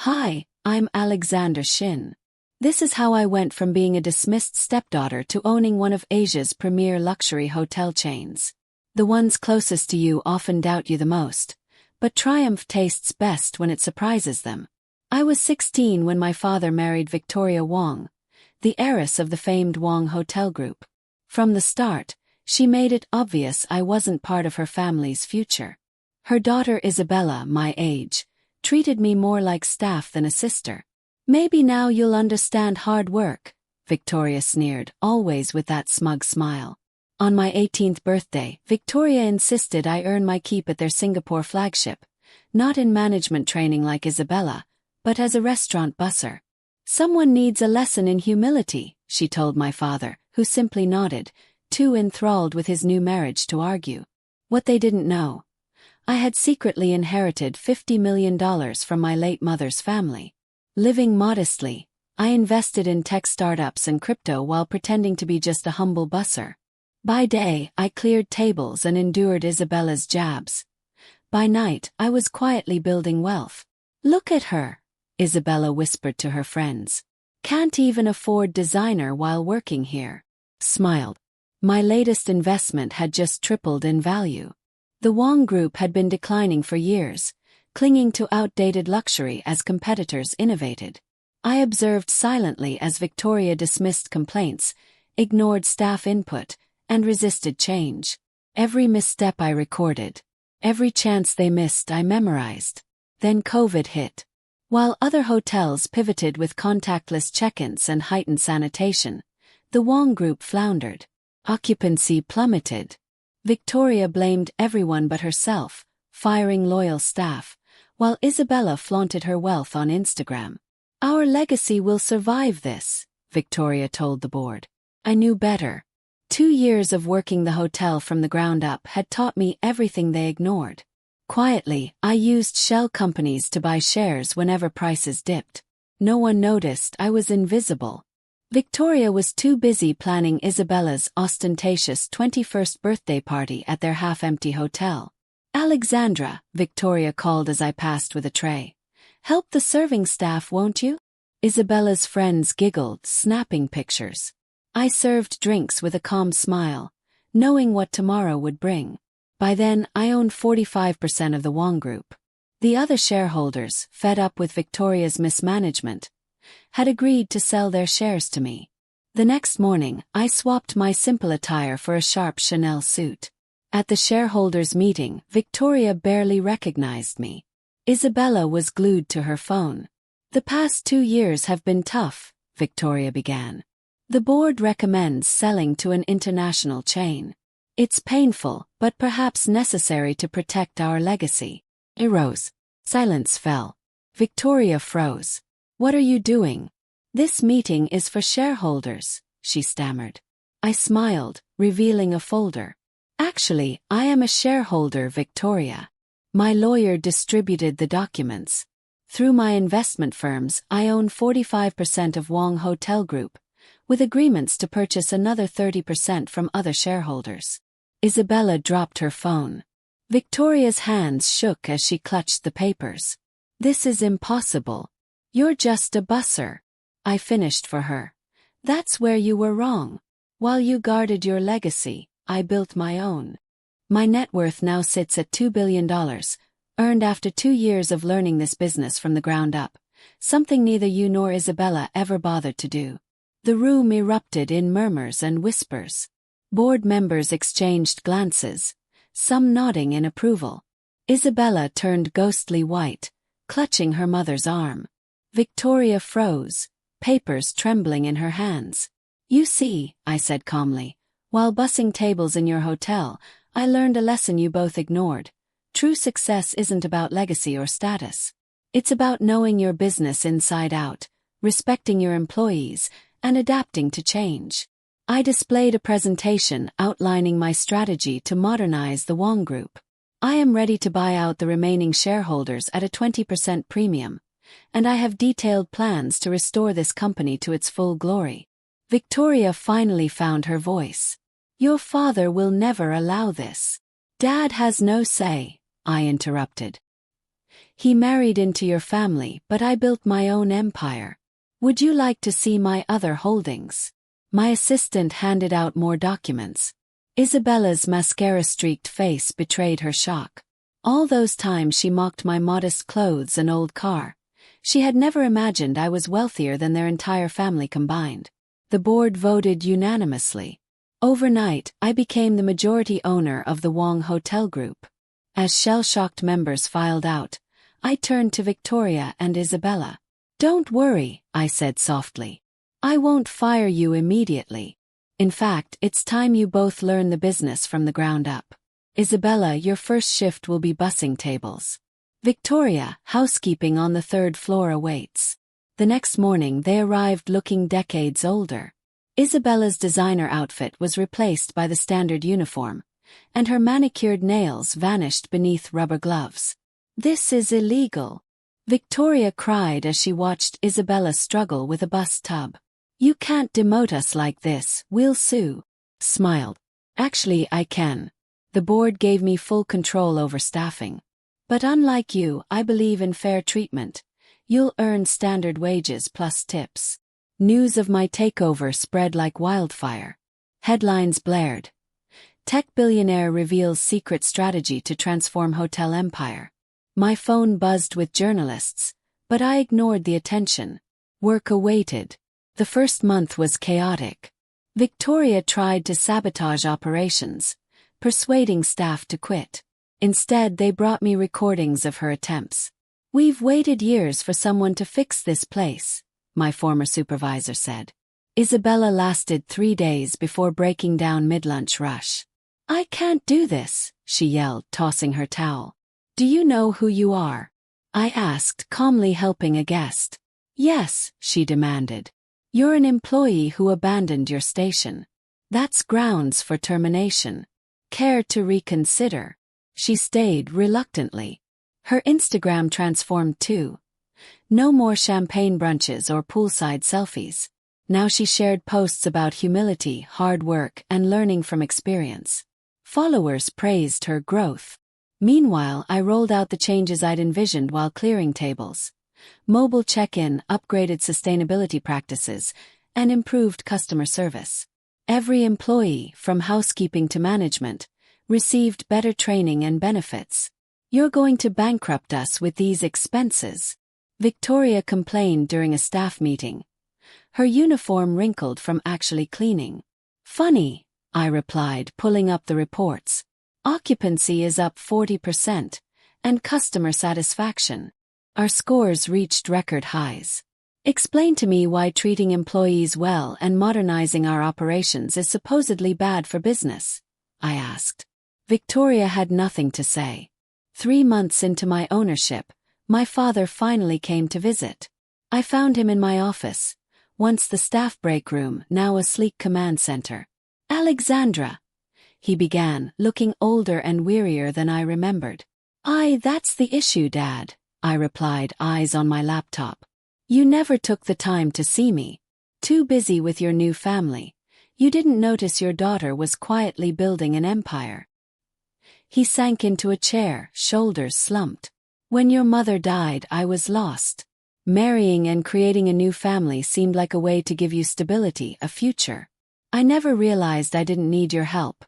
Hi, I'm Alexander Shin. This is how I went from being a dismissed stepdaughter to owning one of Asia's premier luxury hotel chains. The ones closest to you often doubt you the most, but triumph tastes best when it surprises them. I was 16 when my father married Victoria Wong, the heiress of the famed Wong Hotel Group. From the start, she made it obvious I wasn't part of her family's future. Her daughter Isabella, my age, treated me more like staff than a sister. Maybe now you'll understand hard work, Victoria sneered, always with that smug smile. On my 18th birthday, Victoria insisted I earn my keep at their Singapore flagship, not in management training like Isabella, but as a restaurant busser. Someone needs a lesson in humility, she told my father, who simply nodded, too enthralled with his new marriage to argue. What they didn't know: I had secretly inherited $50 million from my late mother's family. Living modestly, I invested in tech startups and crypto while pretending to be just a humble busser. By day, I cleared tables and endured Isabella's jabs. By night, I was quietly building wealth. Look at her, Isabella whispered to her friends. Can't even afford designer while working here. Smiled. My latest investment had just tripled in value. The Wong Group had been declining for years, clinging to outdated luxury as competitors innovated. I observed silently as Victoria dismissed complaints, ignored staff input, and resisted change. Every misstep I recorded. Every chance they missed I memorized. Then COVID hit. While other hotels pivoted with contactless check-ins and heightened sanitation, the Wong Group floundered. Occupancy plummeted. Victoria blamed everyone but herself, firing loyal staff, while Isabella flaunted her wealth on Instagram. Our legacy will survive this, Victoria told the board. I knew better. 2 years of working the hotel from the ground up had taught me everything they ignored. Quietly, I used shell companies to buy shares whenever prices dipped. No one noticed I was invisible. Victoria was too busy planning Isabella's ostentatious 21st birthday party at their half-empty hotel. Alexandra, Victoria called as I passed with a tray. Help the serving staff, won't you? Isabella's friends giggled, snapping pictures. I served drinks with a calm smile, knowing what tomorrow would bring. By then, I owned 45% of the Wong Group. The other shareholders, fed up with Victoria's mismanagement, had agreed to sell their shares to me. The next morning, I swapped my simple attire for a sharp Chanel suit. At the shareholders' meeting, Victoria barely recognized me. Isabella was glued to her phone. The past 2 years have been tough, Victoria began. The board recommends selling to an international chain. It's painful, but perhaps necessary to protect our legacy. I rose. Silence fell. Victoria froze. What are you doing? This meeting is for shareholders, she stammered. I smiled, revealing a folder. Actually, I am a shareholder, Victoria. My lawyer distributed the documents. Through my investment firms, I own 45% of Wong Hotel Group, with agreements to purchase another 30% from other shareholders. Isabella dropped her phone. Victoria's hands shook as she clutched the papers. This is impossible. You're just a busser. I finished for her. That's where you were wrong. While you guarded your legacy, I built my own. My net worth now sits at $2 billion, earned after 2 years of learning this business from the ground up, something neither you nor Isabella ever bothered to do. The room erupted in murmurs and whispers. Board members exchanged glances, some nodding in approval. Isabella turned ghostly white, clutching her mother's arm. Victoria froze, papers trembling in her hands. You see, I said calmly, while bussing tables in your hotel, I learned a lesson you both ignored. True success isn't about legacy or status. It's about knowing your business inside out, respecting your employees, and adapting to change. I displayed a presentation outlining my strategy to modernize the Wong Group. I am ready to buy out the remaining shareholders at a 20% premium, and I have detailed plans to restore this company to its full glory. Victoria finally found her voice. Your father will never allow this. Dad has no say, I interrupted. He married into your family, but I built my own empire. Would you like to see my other holdings? My assistant handed out more documents. Isabella's mascara-streaked face betrayed her shock. All those times she mocked my modest clothes and old car. She had never imagined I was wealthier than their entire family combined. The board voted unanimously. Overnight, I became the majority owner of the Wong Hotel Group. As shell-shocked members filed out, I turned to Victoria and Isabella. "Don't worry," I said softly. "I won't fire you immediately. In fact, it's time you both learn the business from the ground up. Isabella, your first shift will be bussing tables. Victoria, housekeeping on the third floor awaits." The next morning they arrived looking decades older. Isabella's designer outfit was replaced by the standard uniform, and her manicured nails vanished beneath rubber gloves. "This is illegal," Victoria cried as she watched Isabella struggle with a bus tub. "You can't demote us like this, we'll sue." Smiled. "Actually, I can. The board gave me full control over staffing. But unlike you, I believe in fair treatment. You'll earn standard wages plus tips." News of my takeover spread like wildfire. Headlines blared. Tech billionaire reveals secret strategy to transform hotel empire. My phone buzzed with journalists, but I ignored the attention. Work awaited. The first month was chaotic. Victoria tried to sabotage operations, persuading staff to quit. Instead, they brought me recordings of her attempts. "We've waited years for someone to fix this place," my former supervisor said. Isabella lasted 3 days before breaking down mid-lunch rush. "I can't do this," she yelled, tossing her towel. "Do you know who you are?" I asked, calmly helping a guest. "Yes," she demanded. "You're an employee who abandoned your station. That's grounds for termination. Care to reconsider?" She stayed reluctantly. Her Instagram transformed too. No more champagne brunches or poolside selfies. Now she shared posts about humility, hard work, and learning from experience. Followers praised her growth. Meanwhile, I rolled out the changes I'd envisioned while clearing tables. Mobile check-in, upgraded sustainability practices, and improved customer service. Every employee, from housekeeping to management, received better training and benefits. "You're going to bankrupt us with these expenses," Victoria complained during a staff meeting. Her uniform wrinkled from actually cleaning. "Funny," I replied, pulling up the reports. "Occupancy is up 40%, and customer satisfaction. Our scores reached record highs. Explain to me why treating employees well and modernizing our operations is supposedly bad for business," I asked. Victoria had nothing to say. 3 months into my ownership, my father finally came to visit. I found him in my office, once the staff break room, now a sleek command center. "Alexandra," he began, looking older and wearier than I remembered. That's the issue, Dad," I replied, eyes on my laptop. "You never took the time to see me. Too busy with your new family. You didn't notice your daughter was quietly building an empire." He sank into a chair, shoulders slumped. "When your mother died, I was lost. Marrying and creating a new family seemed like a way to give you stability, a future. I never realized I didn't need your help.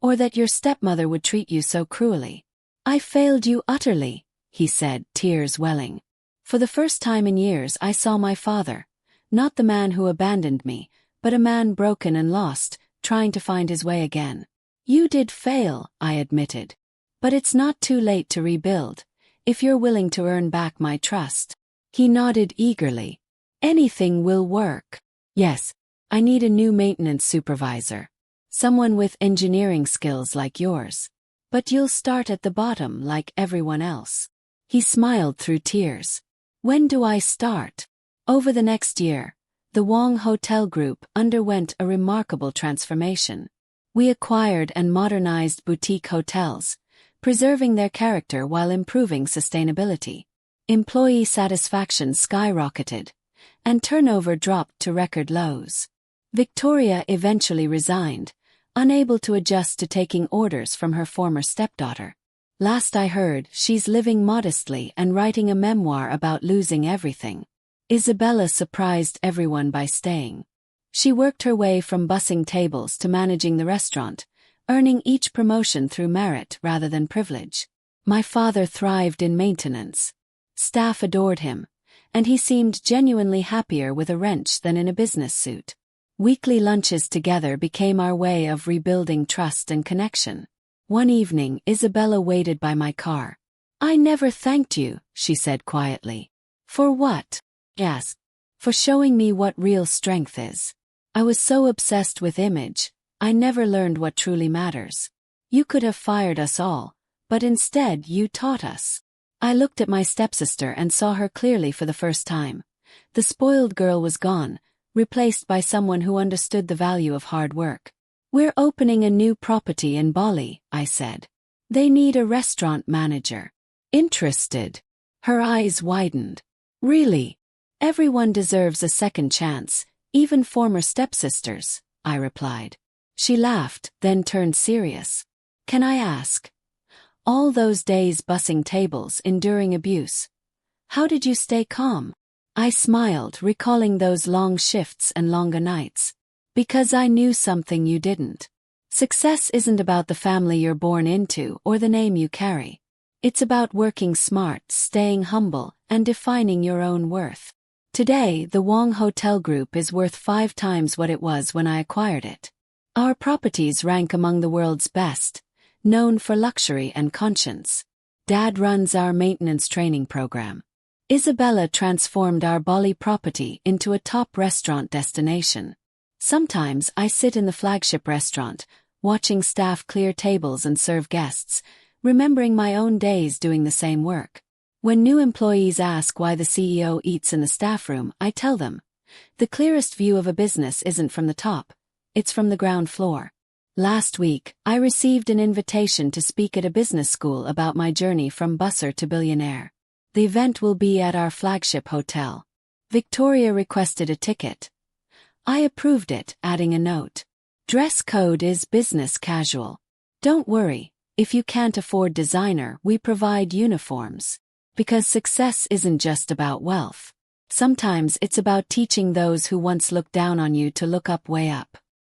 Or that your stepmother would treat you so cruelly. I failed you utterly," he said, tears welling. For the first time in years I saw my father, not the man who abandoned me, but a man broken and lost, trying to find his way again. "You did fail," I admitted. "But it's not too late to rebuild, if you're willing to earn back my trust." He nodded eagerly. "Anything will work." "Yes, I need a new maintenance supervisor. Someone with engineering skills like yours. But you'll start at the bottom like everyone else." He smiled through tears. "When do I start?" Over the next year, the Wong Hotel Group underwent a remarkable transformation. We acquired and modernized boutique hotels, preserving their character while improving sustainability. Employee satisfaction skyrocketed, and turnover dropped to record lows. Victoria eventually resigned, unable to adjust to taking orders from her former stepdaughter. Last I heard, she's living modestly and writing a memoir about losing everything. Isabella surprised everyone by staying. She worked her way from bussing tables to managing the restaurant, earning each promotion through merit rather than privilege. My father thrived in maintenance. Staff adored him, and he seemed genuinely happier with a wrench than in a business suit. Weekly lunches together became our way of rebuilding trust and connection. One evening, Isabella waited by my car. "I never thanked you," she said quietly. "For what?" I asked. "For showing me what real strength is. I was so obsessed with image, I never learned what truly matters. You could have fired us all, but instead you taught us." I looked at my stepsister and saw her clearly for the first time. The spoiled girl was gone, replaced by someone who understood the value of hard work. "We're opening a new property in Bali," I said. "They need a restaurant manager." "Interested?" Her eyes widened. "Really? Everyone deserves a second chance, even former stepsisters," I replied. She laughed, then turned serious. "Can I ask? All those days bussing tables, enduring abuse. How did you stay calm?" I smiled, recalling those long shifts and longer nights. "Because I knew something you didn't. Success isn't about the family you're born into or the name you carry. It's about working smart, staying humble, and defining your own worth." Today, the Wong Hotel Group is worth 5 times what it was when I acquired it. Our properties rank among the world's best, known for luxury and conscience. Dad runs our maintenance training program. Isabella transformed our Bali property into a top restaurant destination. Sometimes I sit in the flagship restaurant, watching staff clear tables and serve guests, remembering my own days doing the same work. When new employees ask why the CEO eats in the staff room, I tell them, the clearest view of a business isn't from the top, it's from the ground floor. Last week, I received an invitation to speak at a business school about my journey from busser to billionaire. The event will be at our flagship hotel. Victoria requested a ticket. I approved it, adding a note. Dress code is business casual. Don't worry, if you can't afford designer, we provide uniforms. Because success isn't just about wealth. Sometimes it's about teaching those who once looked down on you to look up way up.